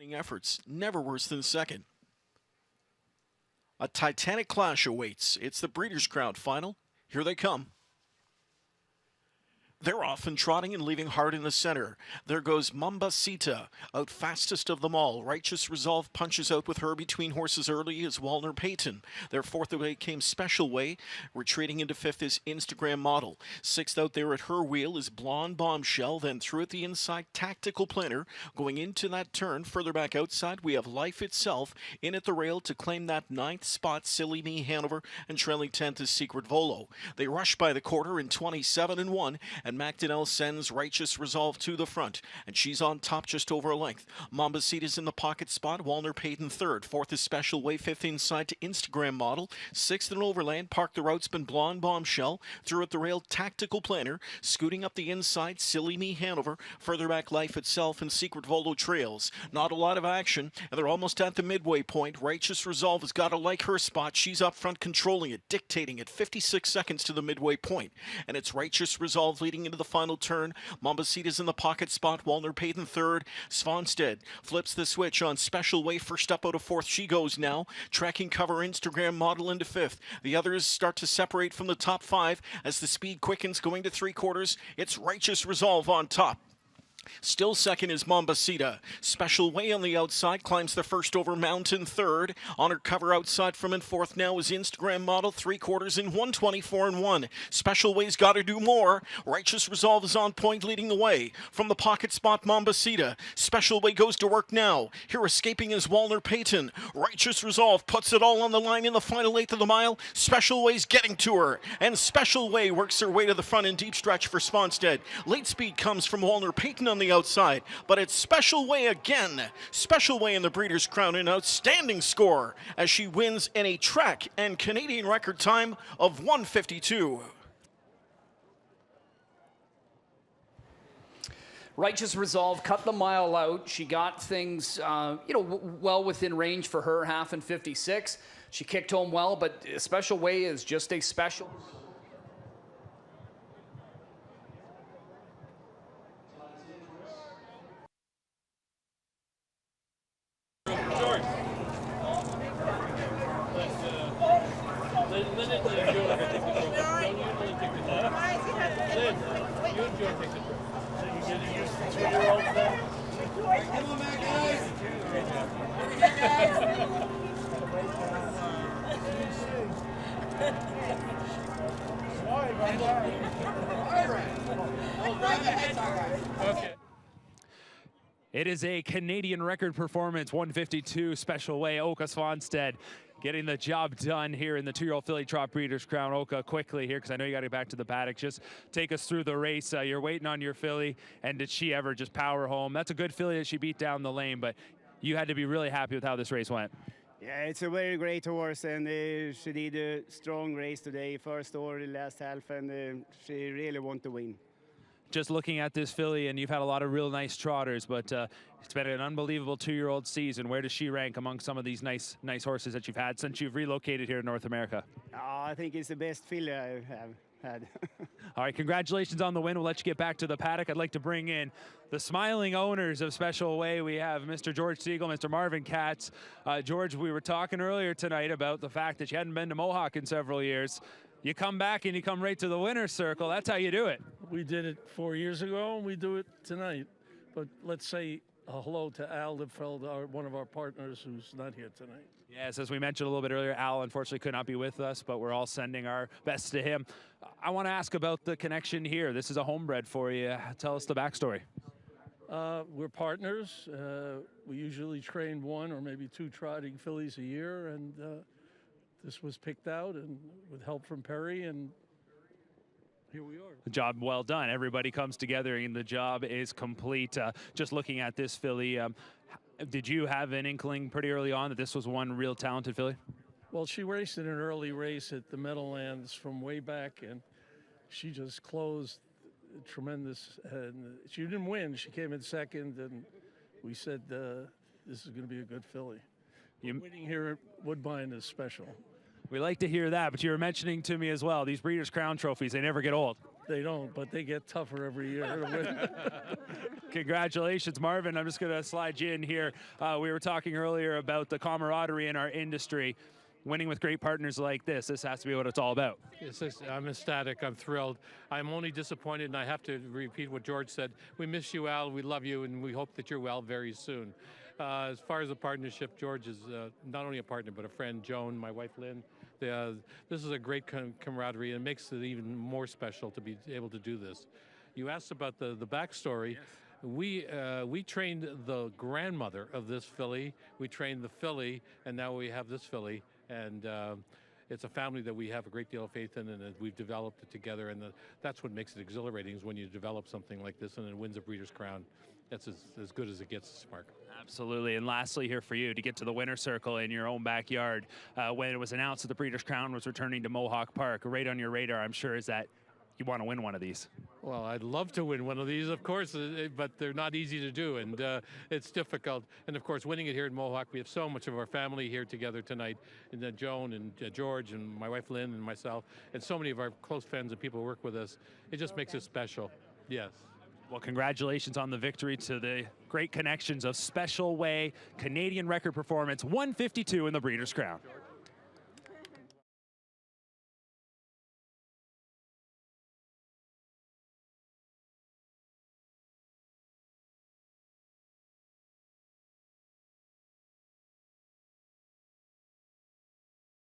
Efforts, never worse than second. A titanic clash awaits. It's the Breeders' Crown Final. Here they come. They're off and trotting and leaving hard in the center. There goes Mambasita, out fastest of them all. Righteous Resolve punches out with her between horses early is Walner Payton. Their fourth away came Special Way. Retreating into fifth is Instagram Model. Sixth out there at her wheel is Blonde Bombshell. Then through at the inside, Tactical Planner. Going into that turn, further back outside, we have Life Itself. In at the rail to claim that ninth spot, Silly Me Hanover. And trailing 10th is Secret Volo. They rush by the quarter in 27-1. And Macdonell sends Righteous Resolve to the front, and she's on top just over a length. Mambasita's in the pocket spot, Walner Payton third. Fourth is Special Way, fifth inside to Instagram Model. Sixth in Overland, Park the Routeman, Blonde Bombshell. Through at the rail, Tactical Planner. Scooting up the inside, Silly Me Hanover. Further back, Life Itself and Secret Volo trails. Not a lot of action, and they're almost at the midway point. Righteous Resolve has got to like her spot. She's up front controlling it, dictating it. 56 seconds to the midway point, and it's Righteous Resolve leading into the final turn. Mambasita's in the pocket spot. Walner Payton third. Svanstead flips the switch on Special Way. First up out of fourth she goes now. Tracking cover Instagram Model into fifth. The others start to separate from the top five as the speed quickens going to three quarters. It's Righteous Resolve on top. Still second is Mambasita. Special Way on the outside climbs the first over Mountain third. On her cover outside from in fourth now is Instagram Model, three quarters in 124-1. Special Way's got to do more. Righteous Resolve is on point leading the way. From the pocket spot, Mambasita. Special Way goes to work now. Here escaping is Walner Payton. Righteous Resolve puts it all on the line in the final eighth of the mile. Special Way's getting to her. And Special Way works her way to the front in deep stretch for Svanstead. Late speed comes from Walner Payton on the outside, but it's Special Way again. Special Way in the Breeders' Crown, an outstanding score as she wins in a track and Canadian record time of 1:52. Righteous Resolve cut the mile out. She got things, well within range for her, half and 56. She kicked home well, but Special Way is just a special. It is a Canadian record performance, 152 Special Way. Oka Svanstead getting the job done here in the two-year-old filly Trot Breeders' Crown. Oka, quickly here, because I know you got to get back to the paddock. Just take us through the race. You're waiting on your filly, and did she ever just power home? That's a good filly that she beat down the lane, but you had to be really happy with how this race went. Yeah, it's a very great horse, and she did a strong race today. First over the last half, and she really want to win. Just looking at this filly, and you've had a lot of real nice trotters, but it's been an unbelievable two-year-old season. Where does she rank among some of these nice horses that you've had since you've relocated here to North America? I think it's the best filly I have had. All right, congratulations on the win. We'll let you get back to the paddock. I'd like to bring in the smiling owners of Special Way. We have Mr. George Siegel, Mr. Marvin Katz. George, we were talking earlier tonight about the fact that you hadn't been to Mohawk in several years. You come back and you come right to the winner's circle. That's how you do it. We did it 4 years ago, and we do it tonight. But let's say hello to Al Lipfeld, one of our partners who's not here tonight. Yes, as we mentioned a little bit earlier, Al unfortunately could not be with us, but we're all sending our best to him. I want to ask about the connection here. This is a homebred for you. Tell us the backstory. We're partners. We usually train one or maybe two trotting fillies a year, and this was picked out, and with help from Perry, and here we are. The job well done. Everybody comes together, and the job is complete. Just looking at this filly, did you have an inkling pretty early on that this was one real talented filly? Well, she raced in an early race at the Meadowlands from way back, and she just closed tremendous. And she didn't win. She came in second, and we said, this is going to be a good filly. Winning here at Woodbine is special. We like to hear that, but you were mentioning to me as well, these Breeders' Crown trophies, they never get old. They don't, but they get tougher every year to win. Congratulations, Marvin. I'm just going to slide you in here. We were talking earlier about the camaraderie in our industry. Winning with great partners like this has to be what it's all about. I'm ecstatic. I'm thrilled. I'm only disappointed, and I have to repeat what George said. We miss you, Al. We love you, and we hope that you're well very soon. As far as the partnership, George is not only a partner, but a friend. Joan, my wife Lynn. This is a great camaraderie, and it makes it even more special to be able to do this. You asked about the backstory. Yes. We trained the grandmother of this filly. We trained the filly, and now we have this filly. And it's a family that we have a great deal of faith in, and we've developed it together. And that's what makes it exhilarating, is when you develop something like this and it wins a Breeders' Crown. That's as good as it gets, Mark. Absolutely. And lastly here for you, to get to the winner's circle in your own backyard, when it was announced that the Breeders' Crown was returning to Mohawk Park, right on your radar, I'm sure, is that you want to win one of these. Well, I'd love to win one of these, of course, but they're not easy to do, and it's difficult. And of course, winning it here in Mohawk, we have so much of our family here together tonight, and Joan and George and my wife Lynn and myself, and so many of our close friends and people who work with us. It just makes it special. Yes. Well, congratulations on the victory to the great connections of Special Way Canadian record performance 152 in the Breeders' Crown.